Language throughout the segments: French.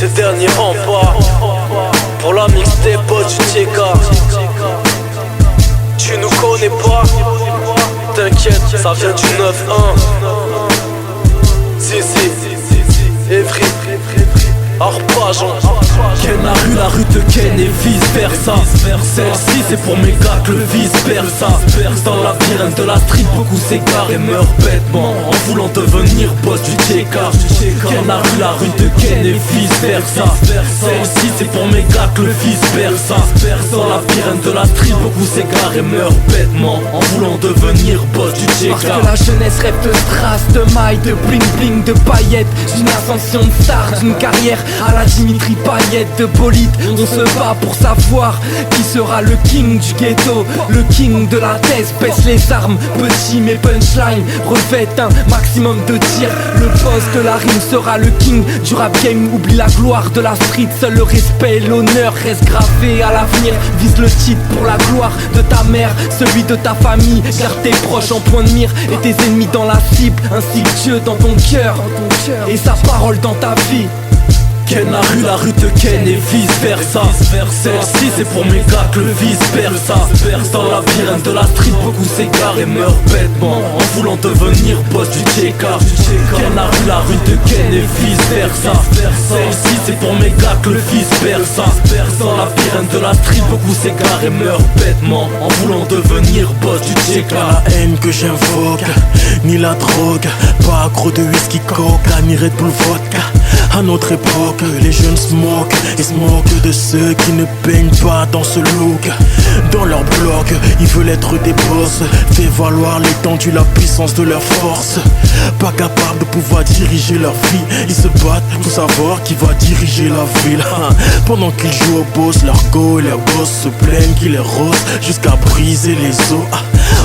Ces derniers remparts pour la mixtape du TK. Tu nous connais pas, t'inquiète, ça vient du 9-1. Zizi, Evry, Arpajon. Ken la rue de Ken et vice versa. Celle-ci c'est pour mes gars que le vice versa. Dans la labyrinthe de la street, beaucoup s'égarent et meurent bêtement en voulant devenir boss du TK. Ken la rue de Ken et vice versa. Celle-ci c'est pour mes gars que le vice versa. Dans la labyrinthe de la street, beaucoup s'égarent et meurent bêtement en voulant devenir boss du TK. Parce que la jeunesse rêve de strass, de mailles, de bling bling, de paillettes, d'une ascension de star, d'une carrière à la Dimitri Payet, de bolide. On se bat pour savoir qui sera le king du ghetto, le king de la thèse. Baisse les armes, petit mais punchline, revêt un maximum de tirs. Le boss de la rime sera le king du rap game. Oublie la gloire de la street, seul le respect et l'honneur reste gravé à l'avenir. Vise le titre pour la gloire de ta mère, celui de ta famille. Garde tes proches en point de mire et tes ennemis dans la cible, ainsi que Dieu dans ton cœur et sa parole dans ta vie. Ken la rue de Ken et vice versa. Celle-ci c'est pour mes gars que le vice versa. Dans la labyrinthe de la street, beaucoup s'égarent et meurent bêtement en voulant devenir boss du TK. Ken la rue de Ken et vice versa. Celle-ci c'est pour mes gars que le vice versa. Dans la labyrinthe de la street, beaucoup s'égarent et meurent bêtement en voulant devenir boss du TK. La haine que j'invoque, ni la drogue, pas accro de whisky coca, ni Red Bull vodka. À notre époque, les jeunes se moquent et se moquent de ceux qui ne baignent pas dans ce look. Dans leur bloc, ils veulent être des boss, fait valoir l'étendue, la puissance de leur force. Pas capables de pouvoir diriger leur vie, ils se battent pour savoir qui va diriger la ville. Pendant qu'ils jouent au boss, leur go et leurs gosses se plaignent qu'ils les rosent jusqu'à briser les os.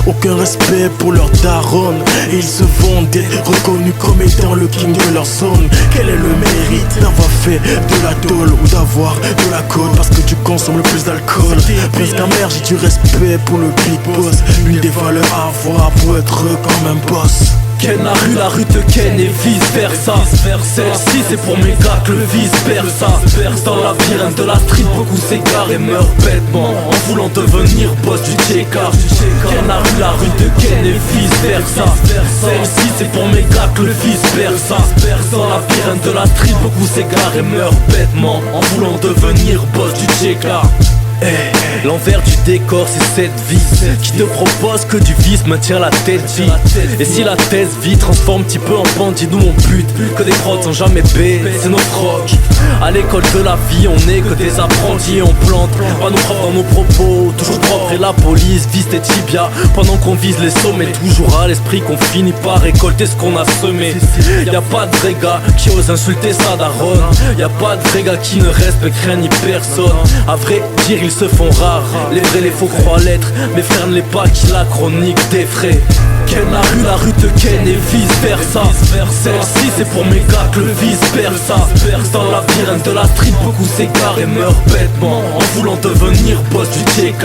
Aucun respect pour leur daronne et ils se vendent d'être reconnus comme étant le king de leur zone. Quel est le mérite d'avoir fait de la tôle ou d'avoir de la colle parce que tu consommes le plus d'alcool? Presque amer, j'ai du respect pour le big boss, l'une des valeurs à avoir pour être comme un boss. Ken la rue de Ken et vice versa. Celle-ci c'est pour mes gars que le vice versa. Dans la labyrinthe de la street, beaucoup s'égarent et meurent bêtement en voulant devenir boss du TK. Ken la rue de Ken et vice versa. Celle-ci c'est pour mes gars que le vice versa. Dans la labyrinthe de la street, beaucoup s'égarent et meurent bêtement en voulant devenir boss du TK. L'envers du décor c'est cette vie qui te propose que du vice maintient la tête vie. Et si la thèse vie transforme un petit peu en bandit, nous on bute que des prods sans jamais payer, c'est notre rock. À l'école de la vie on est que des apprentis, on plante pas nos propres dans nos propos, toujours propre et la police vise tes tibias pendant qu'on vise les sommets. Toujours à l'esprit qu'on finit par récolter ce qu'on a semé. Y'a pas de vrais gars qui osent insulter sa daronne, y'a pas de vrais gars qui ne respectent rien ni personne. À vrai dire ils se font rares, les vrais les faux croient l'être, mes frères ne les pas qui la chronique des frais. Ken la rue de Ken et vice versa. Celle-ci c'est pour mes gars que le vice versa. Dans la labyrinthe de la street, beaucoup s'égarent et meurent bêtement en voulant devenir boss du TK.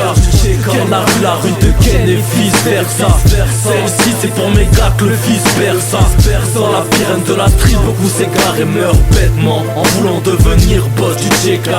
Ken la rue de Ken et vice versa. Celle-ci c'est pour mes gars que le vice versa. Dans la labyrinthe de la street, beaucoup s'égarent et meurent bêtement en voulant devenir boss du TK.